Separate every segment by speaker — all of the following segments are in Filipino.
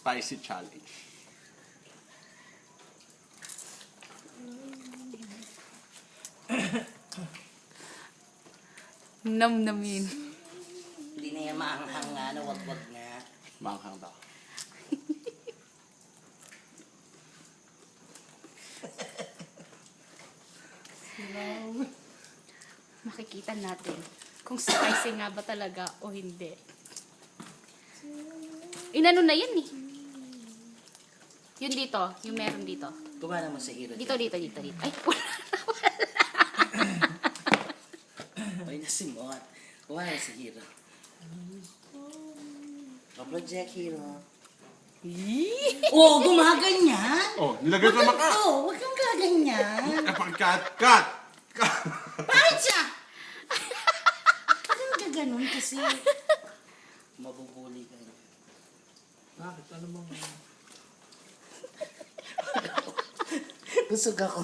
Speaker 1: spicy challenge.
Speaker 2: Namnamin.
Speaker 3: Hindi na yan maanghang nga, wag-wag nga.
Speaker 1: Manghang daw.
Speaker 2: Makikita natin kung spicy nga ba talaga o hindi. Inano na yan eh. Yun dito, yung meron dito.
Speaker 3: Kumana mo sa hero.
Speaker 2: Dito. Ay, wala.
Speaker 3: Ay, nasimot. Kumana mo sa hero. Project hero. Oh, gumaganyan.
Speaker 1: Oh, nilagay ko naman ka.
Speaker 3: Oh, huwag kang gaganyan.
Speaker 1: Kapag cut.
Speaker 3: Bakit siya? Bakit mo gaganon kasi? Mabubuli ka.
Speaker 1: Bakit? Ano bang...
Speaker 3: Busog ako.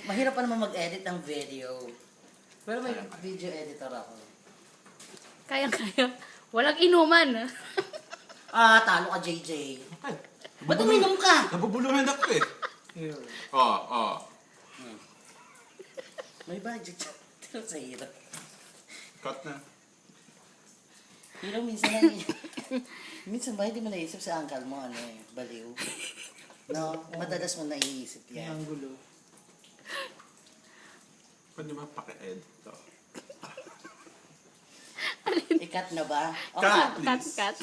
Speaker 3: Mahirap pa naman mag-edit ng video. Pero may video editor ako.
Speaker 2: Kaya. Walang inuman.
Speaker 3: Talo ka, JJ.
Speaker 1: Ay,
Speaker 3: Ba't uminom ka?
Speaker 1: nabubuluhan ako eh. Oh.
Speaker 3: May budget siya. Tino sa hero.
Speaker 1: Cut na.
Speaker 3: Hero, minsan ba hindi mo naisip sa uncle mo, baliw? No, madalas mo naiisip yan.
Speaker 4: Ang gulo.
Speaker 1: Pwede ba paki-edit to?
Speaker 3: Ikat na ba? O,
Speaker 1: Cut,
Speaker 3: cut.
Speaker 1: please.
Speaker 2: Cut.